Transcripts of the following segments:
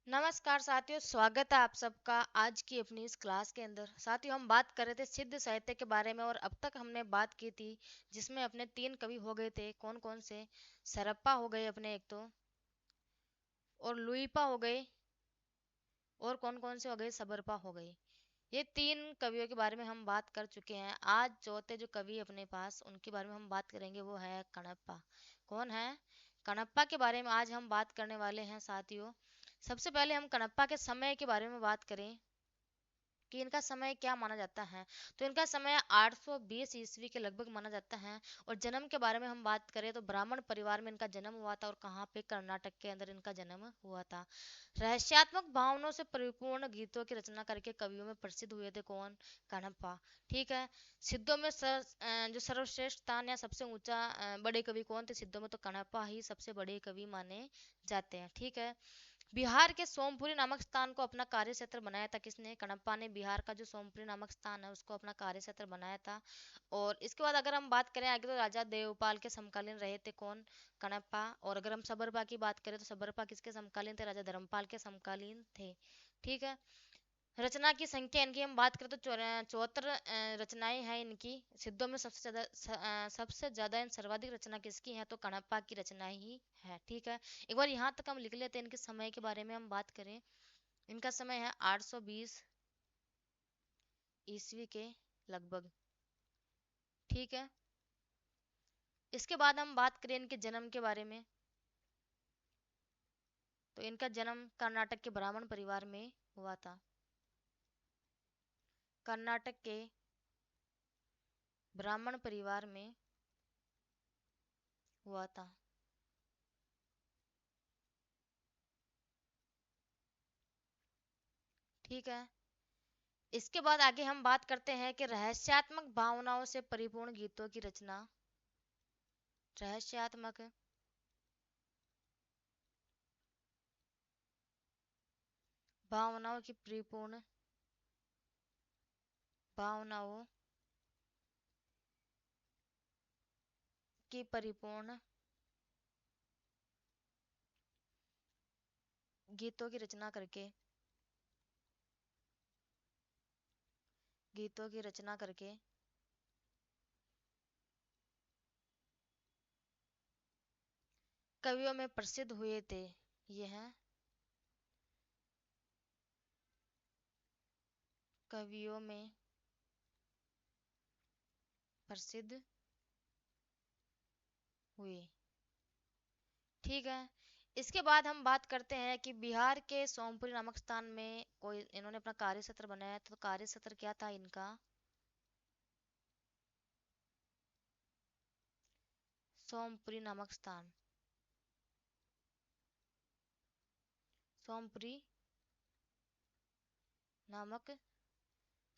नमस्कार साथियों, स्वागत है आप सबका आज की अपनी इस क्लास के अंदर। साथियों, हम बात कर रहे थे सिद्ध साहित्य के बारे में और अब तक हमने बात की थी जिसमें अपने तीन कवि हो गए थे। कौन कौन से? सरप्पा हो गए अपने एक तो, और लुईपा हो गए, और कौन कौन से हो गए? सबरपा हो गए। ये तीन कवियों के बारे में हम बात कर चुके हैं। आज चौथे जो कवि अपने पास, उनके बारे में हम बात करेंगे, वो है कणप्पा। कौन है? कणप्पा के बारे में आज हम बात करने वाले हैं साथियों। सबसे पहले हम कणप्पा के समय के बारे में बात करें कि इनका समय क्या माना जाता है, तो इनका समय 820 ईस्वी के लगभग माना जाता है। और जन्म के बारे में हम बात करें तो ब्राह्मण परिवार में इनका जन्म हुआ था। और कहाँ पे? कर्नाटक के अंदर इनका जन्म हुआ था। रहस्यात्मक भावनाओं से परिपूर्ण गीतों की रचना करके कवियों में प्रसिद्ध हुए थे। कौन? कणप्पा। ठीक है। सिद्धों में जो सर्वश्रेष्ठ स्थान या सबसे ऊंचा बड़े कवि कौन थे सिद्धों में? तो कणप्पा ही सबसे बड़े कवि माने जाते हैं। ठीक है। बिहार के सोमपुरी नामक स्थान को अपना कार्य क्षेत्र बनाया था। किसने? कणप्पा ने बिहार का जो सोमपुरी नामक स्थान है उसको अपना कार्य क्षेत्र बनाया था। और इसके बाद अगर हम बात करें आगे, तो राजा देवपाल के समकालीन रहे थे। कौन? कणप्पा। और अगर हम सबरपा की बात करें तो सबरपा किसके समकालीन थे? राजा धर्मपाल के समकालीन थे। ठीक है। रचना की संख्या इनकी हम बात करें तो 74 रचनाएं हैं इनकी। सिद्धों में सबसे ज्यादा सर्वाधिक रचना किसकी है? तो कणप्पा की रचना ही है। ठीक है। एक बार यहाँ तक हम लिख लेते हैं। इनके समय के बारे में हम बात करें, इनका समय है 820 ईस्वी के लगभग। ठीक है। इसके बाद हम बात करें इनके जन्म के बारे में, तो इनका जन्म कर्नाटक के ब्राह्मण परिवार में हुआ था। कर्नाटक के ब्राह्मण परिवार में हुआ था। ठीक है। इसके बाद आगे हम बात करते हैं कि रहस्यात्मक भावनाओं से परिपूर्ण गीतों की रचना। रहस्यात्मक भावनाओं की परिपूर्ण भावनाओं की परिपूर्ण गीतों की रचना करके गीतों की रचना करके कवियों में प्रसिद्ध हुए थे। ये हैं कवियों में प्रसिद्ध हुए। ठीक है। इसके बाद हम बात करते हैं कि बिहार के सोमपुरी नामक स्थान में कोई इन्होंने अपना कार्य क्षेत्र बनाया, तो कार्य क्षेत्र क्या था इनका? सोमपुरी नामक स्थान। सोमपुरी नामक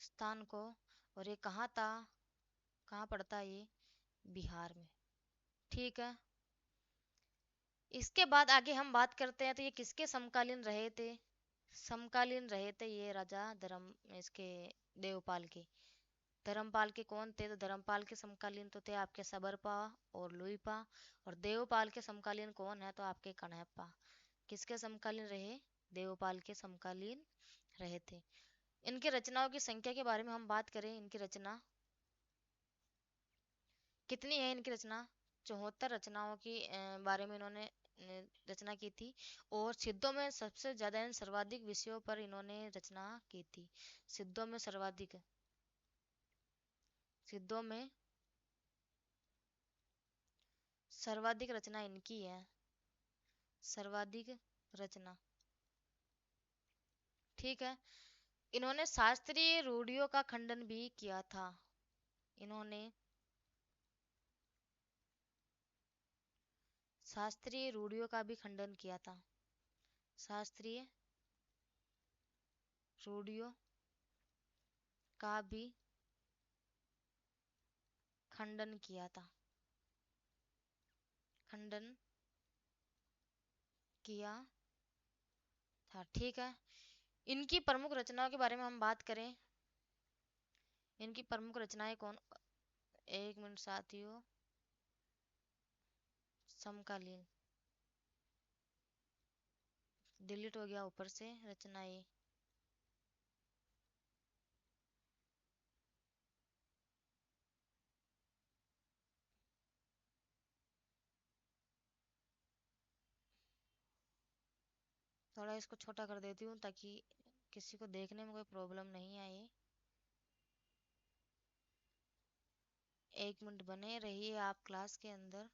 स्थान को। और ये कहाँ था? कहाँ पड़ता है ये? बिहार में। ठीक है। इसके बाद आगे हम बात करते हैं तो ये किसके समकालीन रहे थे? समकालीन रहे थे ये राजा धर्म इसके देवपाल के। धर्मपाल के कौन थे? तो धर्मपाल के समकालीन तो थे आपके सबरपा और लुईपा। और देवपाल के समकालीन कौन है? तो आपके कणप्पा। किसके समकालीन रहे? देवपाल के समकालीन रहे थे। इनके रचनाओं की संख्या के बारे में हम बात करें, इनकी रचना कितनी है? इनकी रचना 74 रचनाओं की बारे में इन्होंने रचना की थी। और सिद्धों में सबसे ज्यादा सर्वाधिक विषयों पर इन्होंने रचना की थी। सिद्धों में सर्वाधिक सिद्धों में सर्वाधिक रचना इनकी है। सर्वाधिक रचना। ठीक है। इन्होंने शास्त्रीय रूढ़ियों का खंडन भी किया था। इन्होंने शास्त्रीय रूढ़ियों का भी खंडन किया था। शास्त्रीय रूढ़ियों का भी खंडन किया था। खंडन किया था। ठीक है। इनकी प्रमुख रचनाओं के बारे में हम बात करें, इनकी प्रमुख रचनाएं कौन? एक मिनट साथियों। समकालीन डिलीट हो गया ऊपर से रचनाएं। थोड़ा इसको छोटा कर देती हूँ ताकि किसी को देखने में कोई प्रॉब्लम नहीं आए। 1 मिनट बने रहिए आप क्लास के अंदर।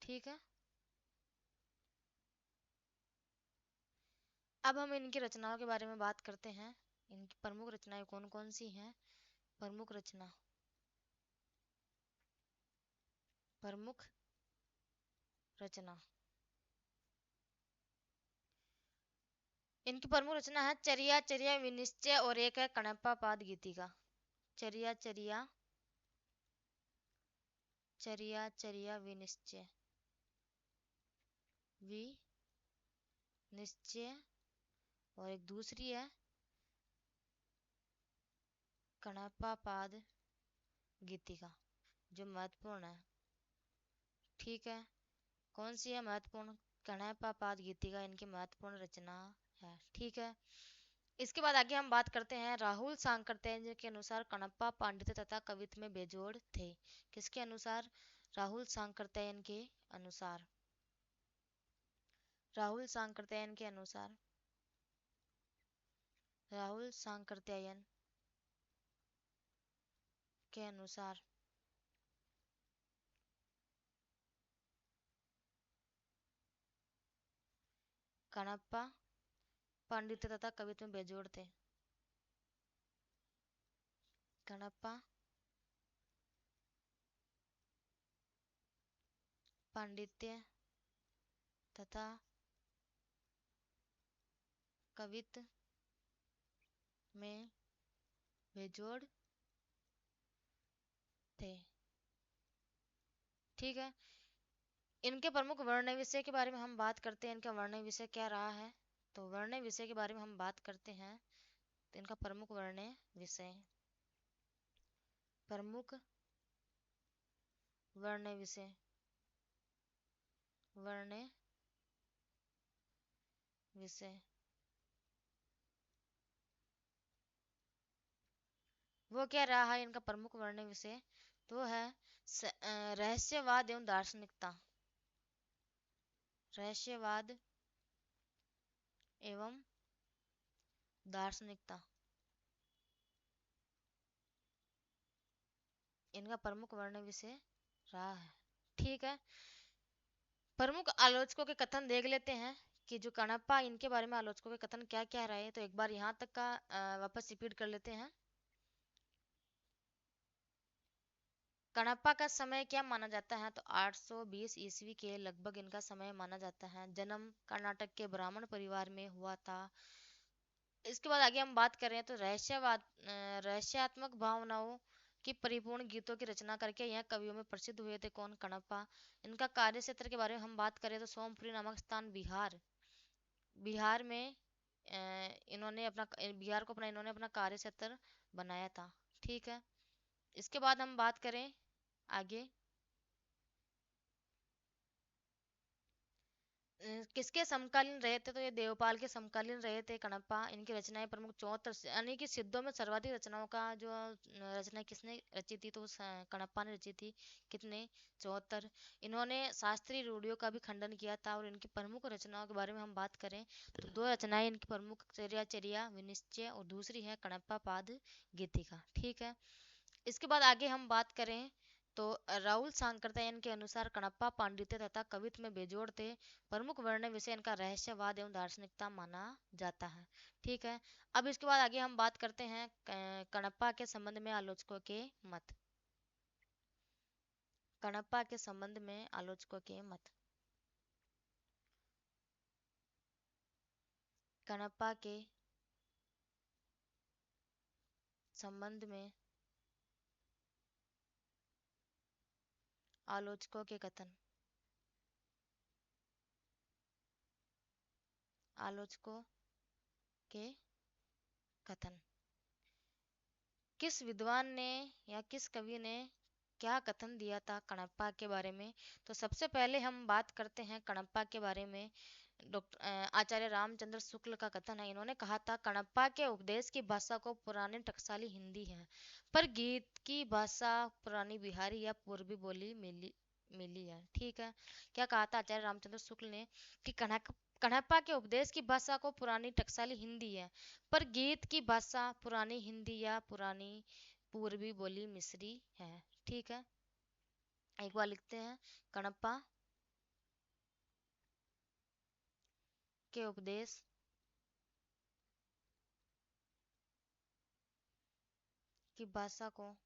ठीक है। अब हम इनकी रचनाओं के बारे में बात करते हैं। इनकी प्रमुख रचनाएं कौन कौन सी हैं। प्रमुख रचना, प्रमुख रचना। इनकी प्रमुख रचना है चर्या चर्या विनिश्चय और एक है कणप्पा पाद गीतिका। चर्या चर्या, चर्या चर्या विनिश्चय, विनिश्चय और एक दूसरी है कणप्पा पाद गीतिका जो महत्वपूर्ण है। ठीक है। कौन सी है महत्वपूर्ण? कणप्पा पाद गीतिका इनकी महत्वपूर्ण रचना है। ठीक है। इसके बाद आगे हम बात करते हैं राहुल सांकृत्यायन के अनुसार कणप्पा पांडित्य तथा कवित्व में बेजोड़ थे। किसके अनुसार? राहुल सांकृत्यायन के अनुसार। राहुल सांकृत्यायन के अनुसार, राहुल सांकृत्यायन के अनुसार कणप्पा पांडित्य तथा कवित्व में बेजोड़ थे। कणप्पा पांडित्य तथा कवित्व में बेजोड़ थे। ठीक है। इनके प्रमुख वर्ण विषय के बारे में हम बात करते हैं। इनका वर्ण विषय क्या रहा है? तो वर्ण विषय के बारे में हम बात करते हैं। तो इनका प्रमुख वर्ण विषय, प्रमुख वर्ण विषय, वर्ण विषय वो क्या रहा है? इनका प्रमुख वर्ण विषय तो है रहस्यवाद एवं दार्शनिकता। रहस्यवाद एवं दार्शनिकता इनका प्रमुख वर्ण विषय रहा है। ठीक है। प्रमुख आलोचकों के कथन देख लेते हैं कि जो कणप्पा, इनके बारे में आलोचकों के कथन क्या क्या रहे। तो एक बार यहाँ तक का वापस रिपीट कर लेते हैं। कणप्पा का समय क्या माना जाता है? तो 820 ईस्वी के लगभग इनका समय माना जाता है। जन्म कर्नाटक के ब्राह्मण परिवार में हुआ था। इसके बाद आगे हम बात करें तो रहस्यवाद, रहस्यात्मक भावनाओं की परिपूर्ण गीतों की रचना करके यह कवियों में प्रसिद्ध हुए थे। कौन? कणप्पा। इनका कार्य क्षेत्र के बारे में हम बात करें तो सोमपुरी नामक स्थान बिहार, बिहार में इन्होंने अपना, बिहार को अपना इन्होंने अपना कार्य क्षेत्र बनाया था। ठीक है। इसके बाद हम बात करें आगे किसके समकालीन रहे थे? तो ये देवपाल के समकालीन रहे थे कणप्पा। इनकी रचनाएं प्रमुख 74, यानी कि सिद्धों में सर्वाधिक रचनाओं का जो रचना किसने रची थी? तो कणप्पा ने रची थी। कितने? 74। इन्होंने शास्त्रीय रूढ़ियों का भी खंडन किया था। और इनकी प्रमुख रचनाओं के बारे में हम बात करें तो 2 रचनाएं इनकी प्रमुख, चर्या चर्या विनिश्चय और दूसरी है कणप्पा पाद गीतिका। ठीक है। इसके बाद आगे हम बात करें तो राहुल सांकृत्यायन के अनुसार कणप्पा पांडित्य तथा कवित्व में बेजोड़ थे। प्रमुख वर्ण विषय इनका रहस्यवाद एवं दार्शनिकता माना जाता है। ठीक है। अब इसके बाद आगे हम बात करते हैं कणप्पा के संबंध में आलोचकों के मत। कणप्पा के संबंध में आलोचकों के मत। कणप्पा के संबंध में आलोचकों के कथन, आलोचकों के कथन। किस विद्वान ने या किस कवि ने क्या कथन दिया था कणप्पा के बारे में। तो सबसे पहले हम बात करते हैं कणप्पा के बारे में। डॉक्टर आचार्य रामचंद्र शुक्ल का कथन है। इन्होंने कहा था कणप्पा के उपदेश की भाषा को पुरानी टकसाली हिंदी है, पर गीत की भाषा पुरानी बिहारी या पूर्वी बोली मिली मिली है। ठीक है, क्या कहा था आचार्य रामचंद्र शुक्ल ने कि कणप्पा के उपदेश की भाषा को पुरानी टकसाली हिंदी है, पर गीत की भाषा पुरानी हिंदी या पुरानी पूर्वी बोली मिस्री है। ठीक है, एक बार लिखते हैं। कणप्पा के उपदेश की भाषा को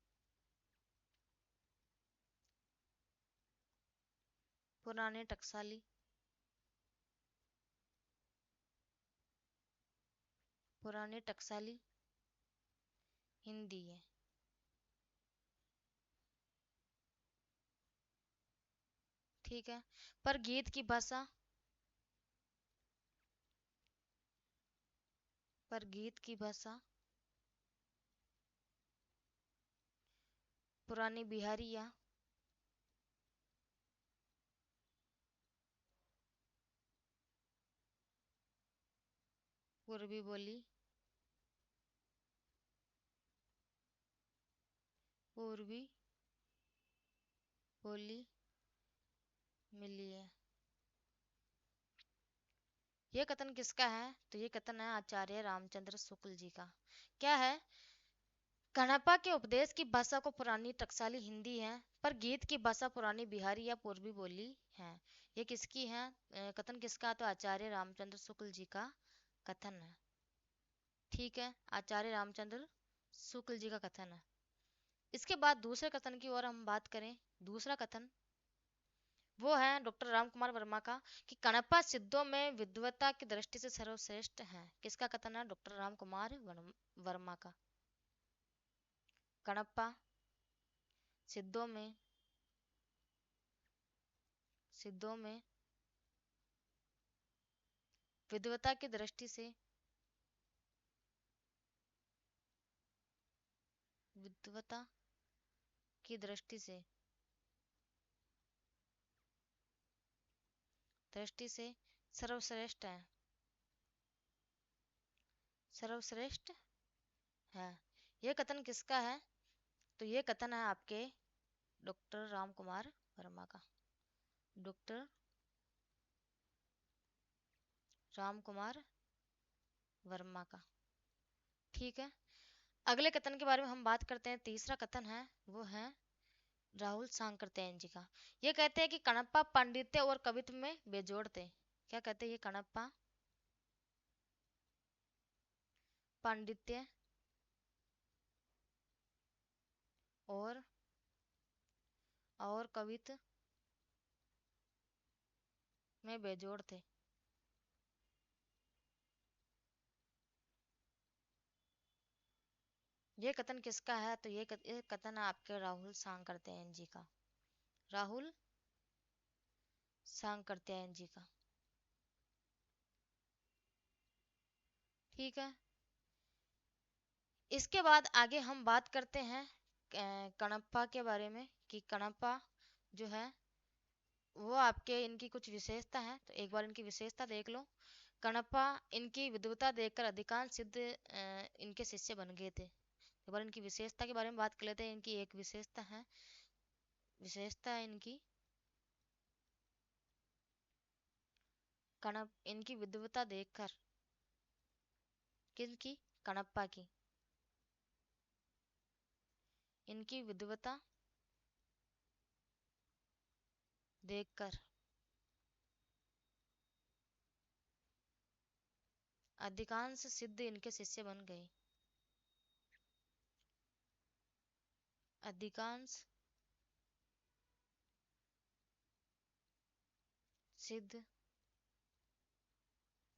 पुराने टकसाली पुराने टकसाली हिंदी है। ठीक है, पर गीत की भाषा पर गीत की भाषा पुरानी बिहारी या पूर्वी बोली पूर्वी बोली मिली है। ये कथन किसका है? तो ये कथन है आचार्य रामचंद्र शुक्ल जी का। क्या है? कणप्पा के उपदेश की भाषा को पुरानी टकसाली हिंदी है, पर गीत की भाषा पुरानी बिहारी या पूर्वी बोली है। ये किसकी है? कथन किसका? तो आचार्य रामचंद्र शुक्ल जी का कथन है। ठीक है, आचार्य रामचंद्र शुक्ल जी का कथन है। इसके बाद दूसरे कथन की ओर हम बात करें। दूसरा कथन वो है डॉक्टर राम कुमार वर्मा का कि कणप्पा सिद्धों में विद्वता की दृष्टि से सर्वश्रेष्ठ है। किसका कथन है? डॉक्टर राम कुमार वर्मा का। कणप्पा सिद्धों में सिद्धों में विद्वता की दृष्टि से विद्वता की दृष्टि से सर्वश्रेष्ठ है। सर्वश्रेष्ठ है। यह कथन किसका है? तो ये कथन है आपके डॉक्टर राम कुमार वर्मा का। डॉक्टर राम कुमार वर्मा का। ठीक है, अगले कथन के बारे में हम बात करते हैं। तीसरा कथन है वो है राहुल सांकृत्यायन जी का। ये कहते हैं कि कणप्पा पांडित्य और कवित्व में बेजोड़ थे। क्या कहते हैं ये? कणप्पा पांडित्य और कवित्व में बेजोड़ थे। ये कथन किसका है? तो ये कथन है आपके राहुल सांकृत्यायन जी का। राहुल सांकृत्यायन जी का। ठीक है, इसके बाद आगे हम बात करते हैं कणप्पा के बारे में कि कणप्पा जो है वो आपके इनकी कुछ विशेषता है। तो एक बार इनकी विशेषता देख लो। कणप्पा इनकी विद्वता देखकर अधिकांश सिद्ध इनके शिष्य बन गए थे। एक बार इनकी विशेषता के बारे में बात कर लेते हैं। इनकी एक विशेषता है इनकी कणप इनकी विद्वता देखकर। किनकी? कणप्पा की। इनकी विद्वता देखकर अधिकांश सिद्ध इनके शिष्य बन गए। अधिकांश सिद्ध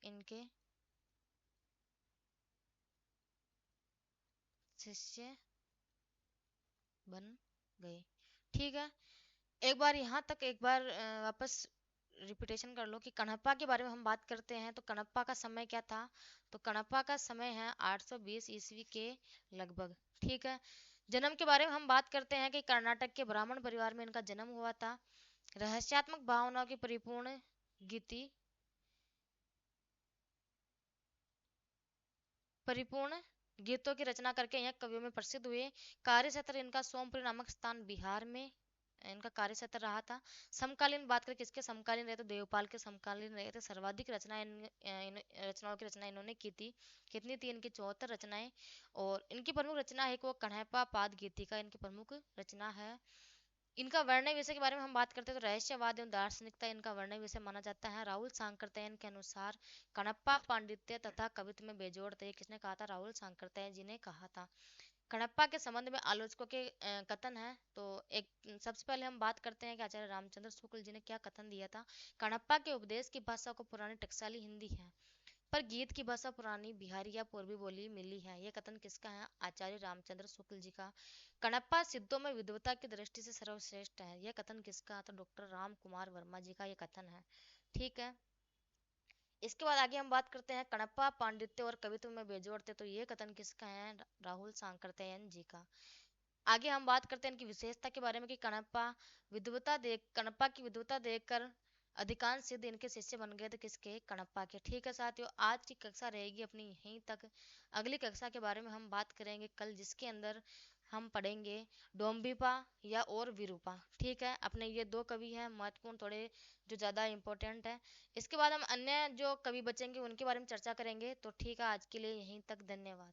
इनके शिष्य बन गए। ठीक है, एक बार यहाँ तक एक बार वापस रिपीटेशन कर लो कि कणप्पा के बारे में हम बात करते हैं। तो कणप्पा का समय क्या था? तो कणप्पा का समय है 820 ईस्वी के लगभग। ठीक है, जन्म के बारे में हम बात करते हैं कि कर्नाटक के ब्राह्मण परिवार में इनका जन्म हुआ था। रहस्यात्मक भावनाओं की परिपूर्ण गीति परिपूर्ण गीतों की रचना करके यह कवियों में प्रसिद्ध हुए। कार्य क्षेत्र इनका सोमपुरी नामक स्थान बिहार में इनका कार्य क्षेत्र रहा था। समकालीन बात करें किसके समकालीन रहे तो देवपाल के समकालीन रहे थे। सर्वाधिक रचनाएं इन रचनाओं की रचना इन्होंने की थी। कितनी थी इनकी? 74 रचनाएं। और इनकी प्रमुख रचना है कि वो कण्हपा पाद गीतिका इनकी प्रमुख रचना है। इनका वर्णय विषय के बारे में हम बात करते हैं तो रहस्यवाद एवं दार्शनिकता इनका वर्णय विषय माना जाता है। राहुल सांकृत्यायन के अनुसार कणप्पा पांडित्य तथा कवित्व में बेजोड़ थे। किसने कहा था? राहुल सांकृत्यायन जी ने कहा था। कणप्पा के संबंध में आलोचकों के कथन है। तो एक सबसे पहले हम बात करते हैं कि आचार्य रामचंद्र शुक्ल जी ने क्या कथन दिया था। कणप्पा के उपदेश की भाषा को पुरानी टकसाली हिंदी है, पर गीत की भाषा पुरानी बिहारी या पूर्वी बोली मिली है। यह कथन किसका है? आचार्य रामचंद्र शुक्ल जी का। कणप्पा सिद्धों में विद्वता की दृष्टि से सर्वश्रेष्ठ है। यह कथन किसका? तो डॉक्टर राम कुमार वर्मा जी का यह कथन है। ठीक है। इसके बाद आगे हम बात करते हैं कणप्पा पांडित्य और कवित्व में बेजोड़ थे। तो ये कथन किसका है? राहुल सांकृत्यायन जी का। आगे हम बात करते हैं इनकी विशेषता के बारे में कि कणप्पा की विद्वता देखकर अधिकांश सिद्ध इनके शिष्य बन गए थे। किसके? कणप्पा के। ठीक है साथियों, आज की कक्षा रहेगी अपनी यहीं तक। अगली कक्षा के बारे में हम बात करेंगे कल, जिसके अंदर हम पढ़ेंगे डोम्बिपा या और विरूपा। ठीक है, अपने ये दो कवि हैं महत्वपूर्ण, थोड़े जो ज़्यादा इंपॉर्टेंट है। इसके बाद हम अन्य जो कवि बचेंगे उनके बारे में चर्चा करेंगे। तो ठीक है, आज के लिए यहीं तक। धन्यवाद।